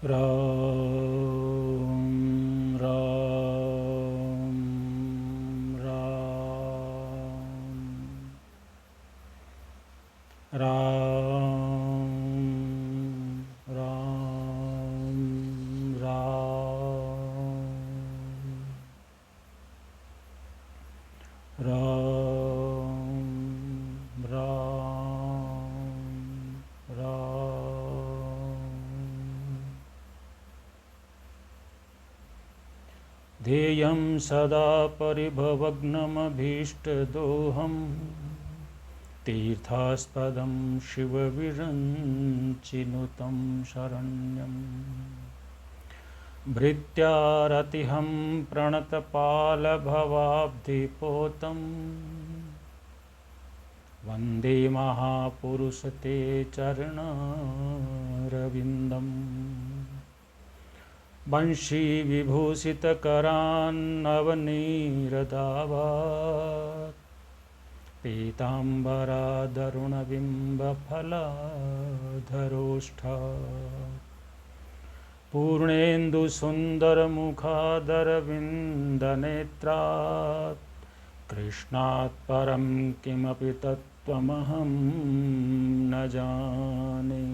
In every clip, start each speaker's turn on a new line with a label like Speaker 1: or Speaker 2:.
Speaker 1: राम राम राम राम राम राम राम राम राम। ध्येयं सदा परिभवग्नमभीष्टदोहम् तीर्थास्पदं शिवविरञ्चिनुतं शरण्यम् भृत्यारतिहं प्रणतपालभवाब्धिपोतं वन्दे महापुरुष ते चरणारविन्दम् वंशी विभूषितकरान्नवनीरदाभात् पीताम्बरादरुणबिम्बफलाधरोष्ठात् पूर्णेन्दुसुन्दरमुखादरविन्दनेत्रात् कृष्णात् परं किमपि तत्त्वमहं न जाने।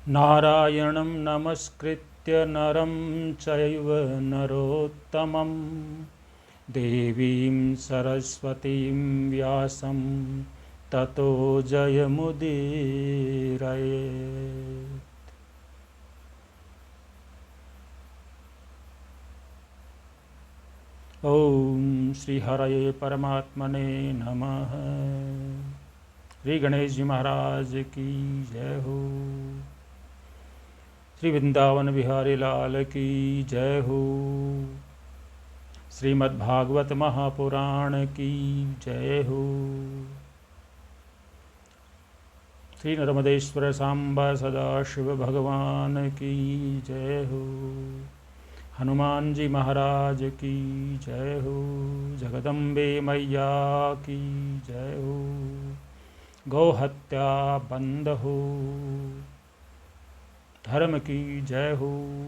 Speaker 1: नारायणं नमस्कृत्य नरं चैव नरोत्तमं देवीं सरस्वतीं व्यासं ततो जयमुदीरयेत्। ॐ श्री हरये परमात्मने नमः। श्री गणेश जी महाराज की जय हो। श्री वृंदावन बिहारी लाल की जय हो। श्रीमद्भागवत महापुराण की जय हो। श्री नर्मदेश्वर सांबा सदाशिव भगवान की जय हो। हनुमान जी महाराज की जय हो। जगदम्बे मैया की जय हो। गौ हत्या बंद हो। धर्म की जय हो।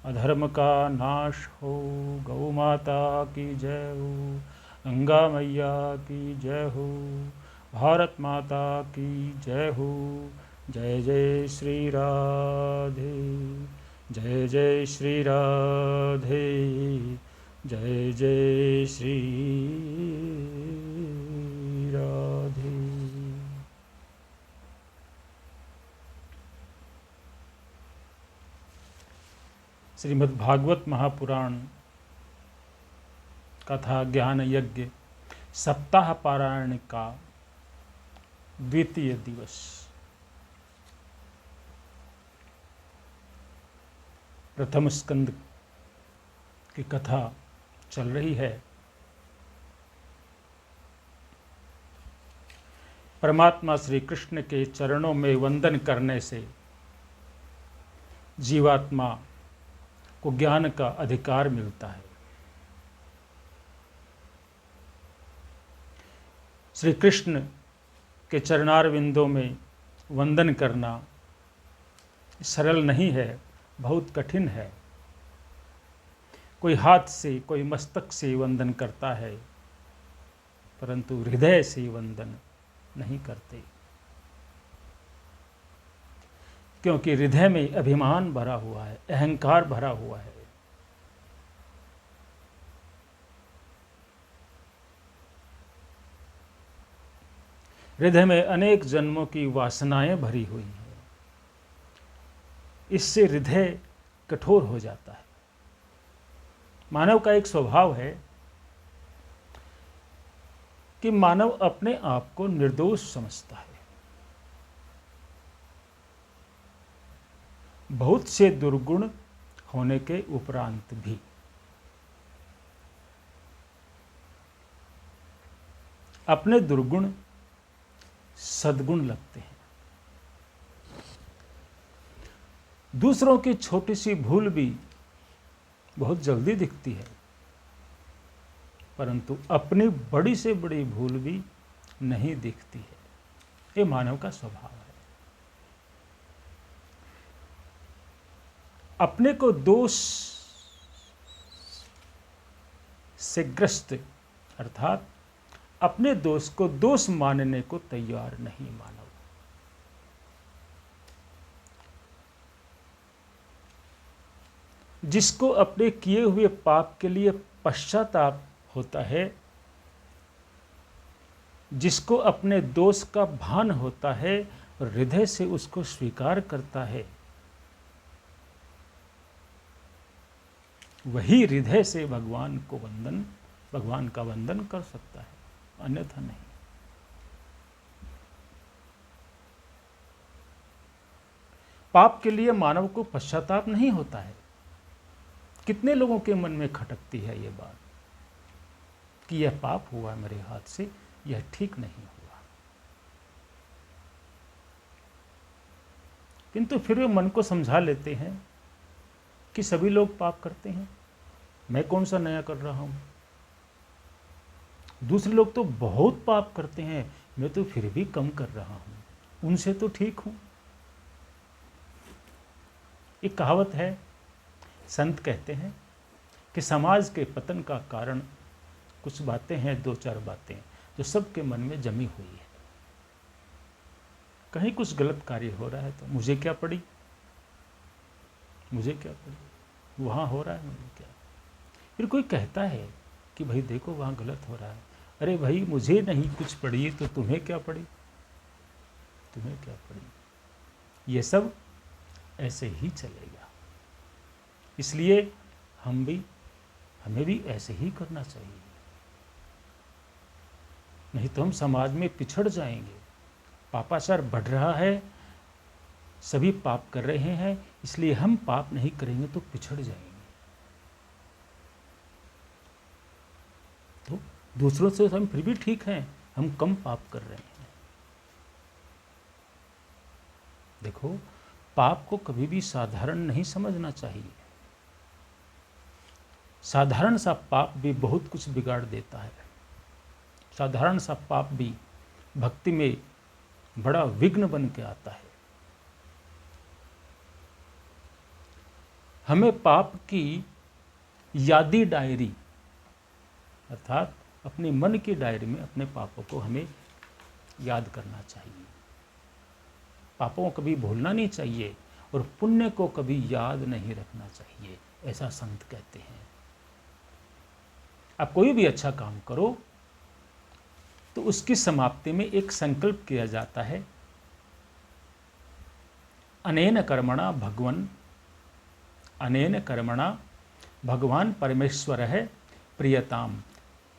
Speaker 1: अधर्म का नाश हो। गौ माता की जय हो। गंगा मैया की जय हो। भारत माता की जय हो। जय जय श्री राधे। जय जय श्री राधे। जय जय श्री राधे। श्रीमद्भागवत महापुराण कथा ज्ञान यज्ञ सप्ताह पारायण का द्वितीय दिवस। प्रथम स्कंद की कथा चल रही है। परमात्मा श्री कृष्ण के चरणों में वंदन करने से जीवात्मा को ज्ञान का अधिकार मिलता है। श्री कृष्ण के चरणारविंदों में वंदन करना सरल नहीं है, बहुत कठिन है। कोई हाथ से, कोई मस्तक से वंदन करता है, परंतु हृदय से वंदन नहीं करते, क्योंकि हृदय में अभिमान भरा हुआ है, अहंकार भरा हुआ है। हृदय में अनेक जन्मों की वासनाएं भरी हुई हैं। इससे हृदय कठोर हो जाता है। मानव का एक स्वभाव है कि मानव अपने आप को निर्दोष समझता है। बहुत से दुर्गुण होने के उपरांत भी अपने दुर्गुण सद्गुण लगते हैं। दूसरों की छोटी सी भूल भी बहुत जल्दी दिखती है, परंतु अपनी बड़ी से बड़ी भूल भी नहीं दिखती है। ये मानव का स्वभाव है। अपने को दोष से ग्रस्त अर्थात अपने दोष को दोष मानने को तैयार नहीं मानव। जिसको अपने किए हुए पाप के लिए पश्चाताप होता है, जिसको अपने दोष का भान होता है और हृदय से उसको स्वीकार करता है, वही हृदय से भगवान का वंदन कर सकता है, अन्यथा नहीं। पाप के लिए मानव को पश्चाताप नहीं होता है। कितने लोगों के मन में खटकती है ये बात कि यह पाप हुआ मेरे हाथ से, यह ठीक नहीं हुआ, किंतु फिर वे मन को समझा लेते हैं कि सभी लोग पाप करते हैं, मैं कौन सा नया कर रहा हूं। दूसरे लोग तो बहुत पाप करते हैं, मैं तो फिर भी कम कर रहा हूं, उनसे तो ठीक हूं। एक कहावत है, संत कहते हैं कि समाज के पतन का कारण कुछ बातें हैं, दो चार बातें जो सबके मन में जमी हुई है। कहीं कुछ गलत कार्य हो रहा है तो मुझे क्या पड़ी, वहां हो रहा है मुझे क्या। फिर कोई कहता है कि भाई देखो वहां गलत हो रहा है, अरे भाई मुझे नहीं कुछ पड़ी तो तुम्हें क्या पड़ी। ये सब ऐसे ही चलेगा। इसलिए हमें भी ऐसे ही करना चाहिए, नहीं तो हम समाज में पिछड़ जाएंगे। पापाचार बढ़ रहा है, सभी पाप कर रहे हैं, इसलिए हम पाप नहीं करेंगे तो पिछड़ जाएंगे। तो दूसरों से हम फिर भी ठीक हैं, हम कम पाप कर रहे हैं। देखो, पाप को कभी भी साधारण नहीं समझना चाहिए। साधारण सा पाप भी बहुत कुछ बिगाड़ देता है। साधारण सा पाप भी भक्ति में बड़ा विघ्न बन के आता है। हमें पाप की यादी डायरी अर्थात अपने मन की डायरी में अपने पापों को हमें याद करना चाहिए। पापों को कभी भूलना नहीं चाहिए और पुण्य को कभी याद नहीं रखना चाहिए, ऐसा संत कहते हैं। आप कोई भी अच्छा काम करो तो उसकी समाप्ति में एक संकल्प किया जाता है, अनेन कर्मणा भगवान परमेश्वर है प्रियताम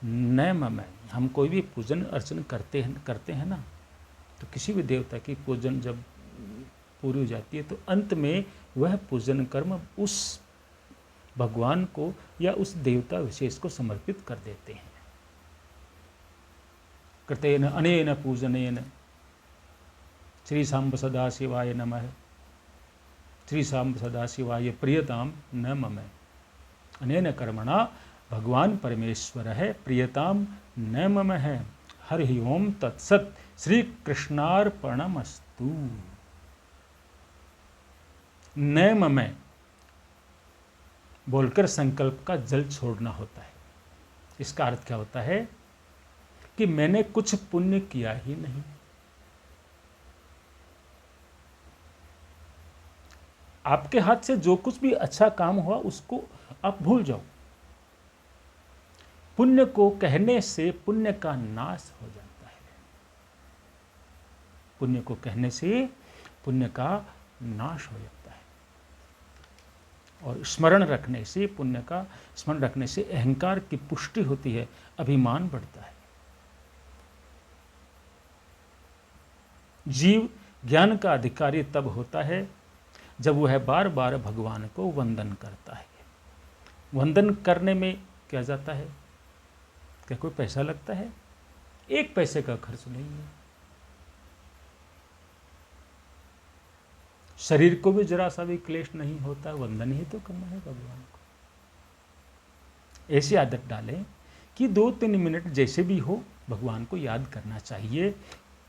Speaker 1: न मम। हम कोई भी पूजन अर्चन करते हैं ना, तो किसी भी देवता की पूजन जब पूरी हो जाती है तो अंत में वह पूजन कर्म उस भगवान को या उस देवता विशेष को समर्पित कर देते हैं। कृतेन अनेन पूजनेन श्री सांब सदाशिवाय नमः, श्री सांब सदाशिवाय प्रियताम न मम। अनेन कर्मणा भगवान परमेश्वर है प्रियताम न मम है। हरि ओम तत्सत। श्री कृष्णार्पणमस्तु। न मम बोलकर संकल्प का जल छोड़ना होता है। इसका अर्थ क्या होता है कि मैंने कुछ पुण्य किया ही नहीं। आपके हाथ से जो कुछ भी अच्छा काम हुआ उसको आप भूल जाओ। पुण्य को कहने से पुण्य का नाश हो जाता है। पुण्य को कहने से पुण्य का नाश हो जाता है। और स्मरण रखने से, पुण्य का स्मरण रखने से अहंकार की पुष्टि होती है, अभिमान बढ़ता है। जीव ज्ञान का अधिकारी तब होता है जब वह बार बार भगवान को वंदन करता है। वंदन करने में क्या जाता है? क्या कोई पैसा लगता है? एक पैसे का खर्च नहीं है। शरीर को भी जरा सा भी क्लेश नहीं होता, वंदन ही तो करना है भगवान को। ऐसी आदत डालें कि 2-3 मिनट जैसे भी हो भगवान को याद करना चाहिए,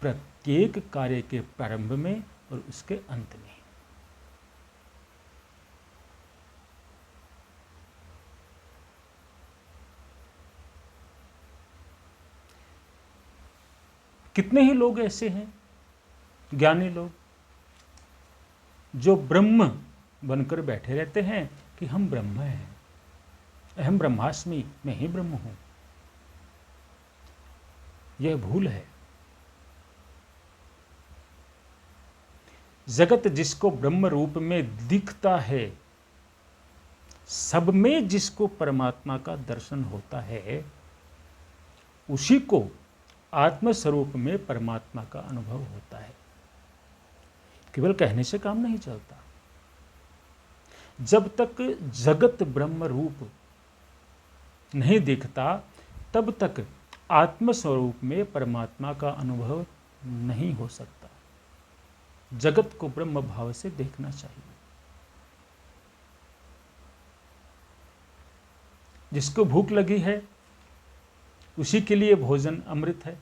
Speaker 1: प्रत्येक कार्य के प्रारंभ में और उसके अंत में। कितने ही लोग ऐसे हैं, ज्ञानी लोग, जो ब्रह्म बनकर बैठे रहते हैं कि हम ब्रह्म हैं, अहम ब्रह्मास्मि, मैं ही ब्रह्म हूं। यह भूल है। जगत जिसको ब्रह्म रूप में दिखता है, सब में जिसको परमात्मा का दर्शन होता है, उसी को आत्म स्वरूप में परमात्मा का अनुभव होता है। केवल कहने से काम नहीं चलता। जब तक जगत ब्रह्म रूप नहीं दिखता, तब तक आत्म स्वरूप में परमात्मा का अनुभव नहीं हो सकता। जगत को ब्रह्म भाव से देखना चाहिए। जिसको भूख लगी है, उसी के लिए भोजन अमृत है।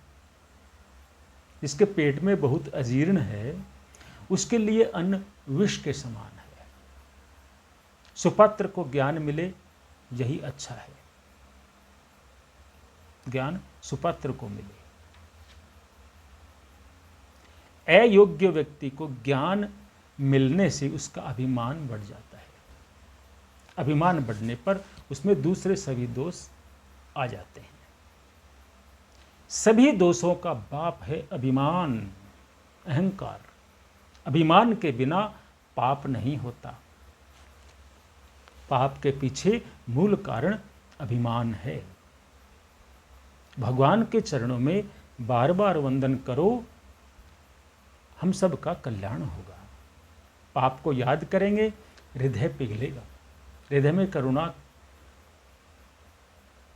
Speaker 1: जिसके पेट में बहुत अजीर्ण है, उसके लिए अन्न विष के समान है। सुपात्र को ज्ञान मिले, यही अच्छा है। ज्ञान सुपात्र को मिले। अयोग्य व्यक्ति को ज्ञान मिलने से उसका अभिमान बढ़ जाता है। अभिमान बढ़ने पर उसमें दूसरे सभी दोष आ जाते हैं। सभी दोषों का बाप है अभिमान, अहंकार। अभिमान के बिना पाप नहीं होता। पाप के पीछे मूल कारण अभिमान है। भगवान के चरणों में बार बार वंदन करो, हम सब का कल्याण होगा। पाप को याद करेंगे, हृदय पिघलेगा, हृदय में करुणा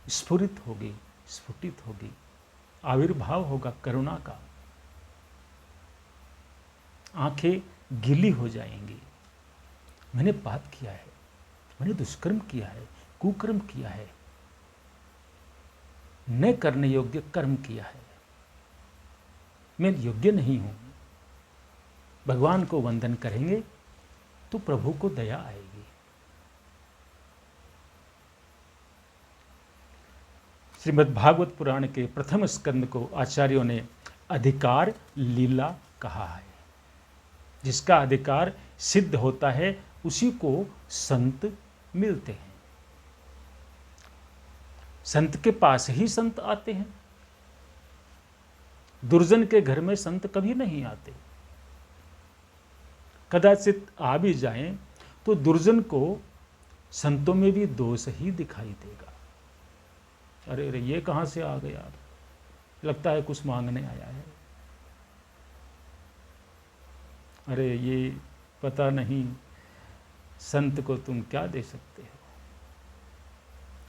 Speaker 1: स्फुरित होगी, स्फुटित होगी, आविर्भाव होगा करुणा का। आंखें गीली हो जाएंगी। मैंने पाप किया है, मैंने दुष्कर्म किया है, कुकर्म किया है, न करने योग्य कर्म किया है, मैं योग्य नहीं हूं। भगवान को वंदन करेंगे तो प्रभु को दया आएगी। श्रीमद् भागवत पुराण के प्रथम स्कंद को आचार्यों ने अधिकार लीला कहा है। जिसका अधिकार सिद्ध होता है, उसी को संत मिलते हैं। संत के पास ही संत आते हैं। दुर्जन के घर में संत कभी नहीं आते। कदाचित आ भी जाएं तो दुर्जन को संतों में भी दोष ही दिखाई देगा। अरे अरे, ये कहां से आ गया, लगता है कुछ मांगने आया है। अरे ये पता नहीं संत को तुम क्या दे सकते हो,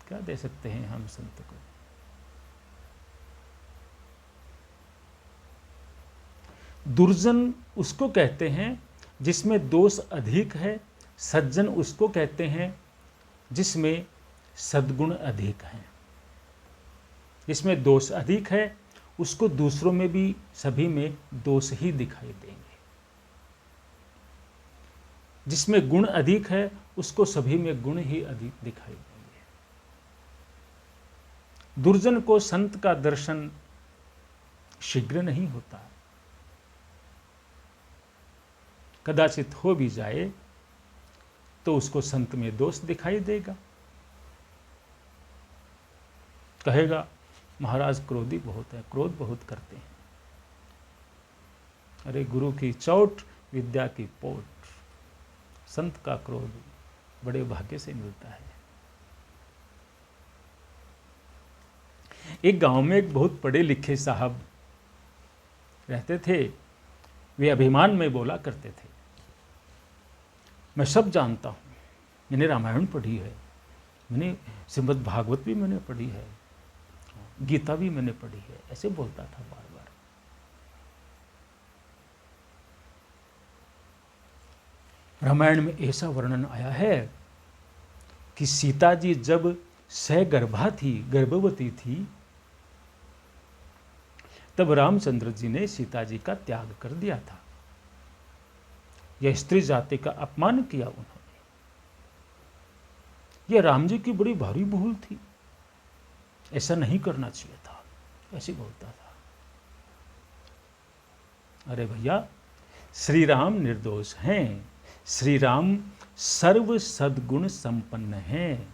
Speaker 1: क्या दे सकते हैं हम संत को। दुर्जन उसको कहते हैं जिसमें दोष अधिक है, सज्जन उसको कहते हैं जिसमें सद्गुण अधिक हैं। जिसमें दोष अधिक है उसको दूसरों में भी, सभी में दोष ही दिखाई देंगे। जिसमें गुण अधिक है उसको सभी में गुण ही अधिक दिखाई देंगे। दुर्जन को संत का दर्शन शीघ्र नहीं होता। कदाचित हो भी जाए तो उसको संत में दोष दिखाई देगा। कहेगा महाराज क्रोधी बहुत है, क्रोध बहुत करते हैं। अरे गुरु की चोट, विद्या की पोट। संत का क्रोध बड़े भाग्य से मिलता है। एक गांव में एक बहुत पढ़े लिखे साहब रहते थे। वे अभिमान में बोला करते थे, मैं सब जानता हूं, मैंने रामायण पढ़ी है, मैंने श्रीमद् भागवत भी मैंने पढ़ी है, गीता भी मैंने पढ़ी है। ऐसे बोलता था बार बार। रामायण में ऐसा वर्णन आया है कि सीता जी जब सगर्भा थी, गर्भवती थी, तब रामचंद्र जी ने सीता जी का त्याग कर दिया था। यह स्त्री जाति का अपमान किया उन्होंने। यह राम जी की बड़ी भारी भूल थी, ऐसा नहीं करना चाहिए था, ऐसे बोलता था। अरे भैया, श्री राम निर्दोष हैं, श्री राम सर्व सद्गुण संपन्न हैं।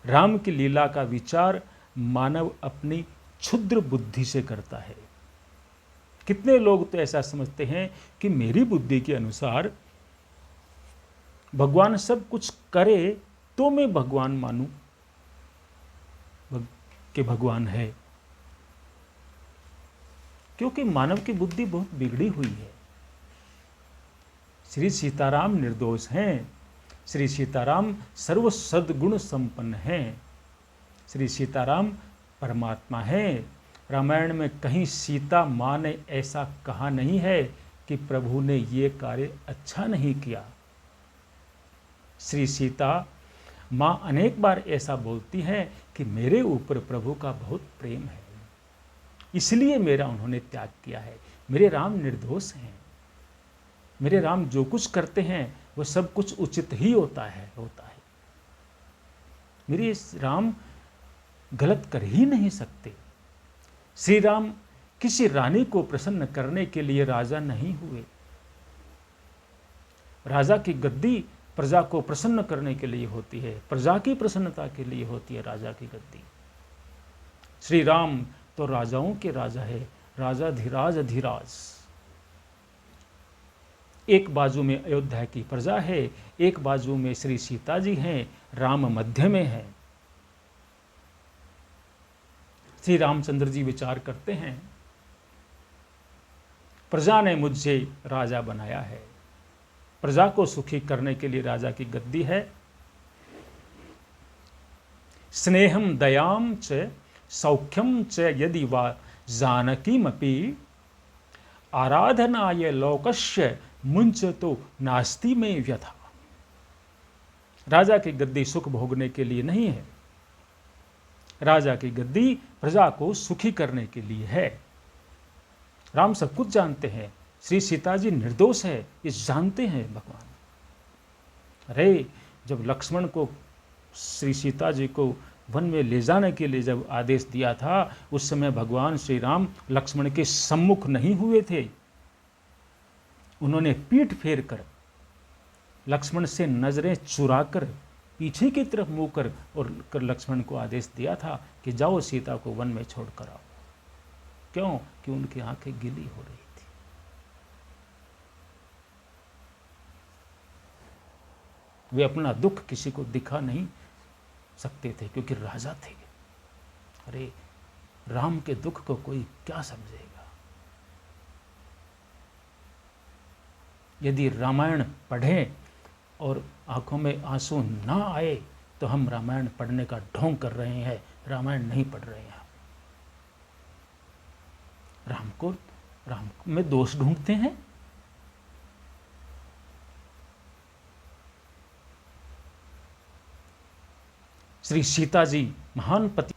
Speaker 1: राम की लीला का विचार मानव अपनी क्षुद्र बुद्धि से करता है। कितने लोग तो ऐसा समझते हैं कि मेरी बुद्धि के अनुसार भगवान सब कुछ करे तो मैं भगवान मानूं कि भगवान है, क्योंकि मानव की बुद्धि बहुत बिगड़ी हुई है। श्री सीताराम निर्दोष हैं, श्री सीताराम सर्व सद्गुण संपन्न हैं, श्री सीताराम परमात्मा हैं। रामायण में कहीं सीता माँ ने ऐसा कहा नहीं है कि प्रभु ने ये कार्य अच्छा नहीं किया। श्री सीता माँ अनेक बार ऐसा बोलती हैं कि मेरे ऊपर प्रभु का बहुत प्रेम है, इसलिए मेरा उन्होंने त्याग किया है। मेरे राम निर्दोष हैं, मेरे राम जो कुछ करते हैं वो सब कुछ उचित ही होता है। मेरे राम गलत कर ही नहीं सकते। श्री राम किसी रानी को प्रसन्न करने के लिए राजा नहीं हुए। राजा की गद्दी प्रजा को प्रसन्न करने के लिए होती है, प्रजा की प्रसन्नता के लिए होती है राजा की गद्दी। श्री राम तो राजाओं के राजा है, राजा धीराज धीराज। एक बाजू में अयोध्या की प्रजा है, एक बाजू में श्री सीता जी हैं, राम मध्य में है। श्री रामचंद्र जी विचार करते हैं, प्रजा ने मुझे राजा बनाया है, प्रजा को सुखी करने के लिए राजा की गद्दी है। स्नेहम दयाम च सौख्यम च यदि वा जानकीमपि आराधनाय लोकस्य मुंच तो नास्ति में व्यथा। राजा की गद्दी सुख भोगने के लिए नहीं है, राजा की गद्दी प्रजा को सुखी करने के लिए है। राम सब कुछ जानते हैं, श्री सीता जी निर्दोष है ये जानते हैं भगवान। अरे जब लक्ष्मण को श्री सीता जी को वन में ले जाने के लिए जब आदेश दिया था, उस समय भगवान श्री राम लक्ष्मण के सम्मुख नहीं हुए थे। उन्होंने पीठ फेर कर लक्ष्मण से नजरें चुराकर पीछे की तरफ मुंह कर लक्ष्मण को आदेश दिया था कि जाओ सीता को वन में छोड़ कर आओ। क्यों? कि उनकी आंखें गीली हो रही थी। वे अपना दुख किसी को दिखा नहीं सकते थे क्योंकि राजा थे। अरे राम के दुख को कोई क्या समझेगा? यदि रामायण पढ़ें और आंखों में आंसू ना आए तो हम रामायण पढ़ने का ढोंग कर रहे हैं, रामायण नहीं पढ़ रहे हैं। राम में दोष ढूंढते हैं। श्री सीता जी महान पति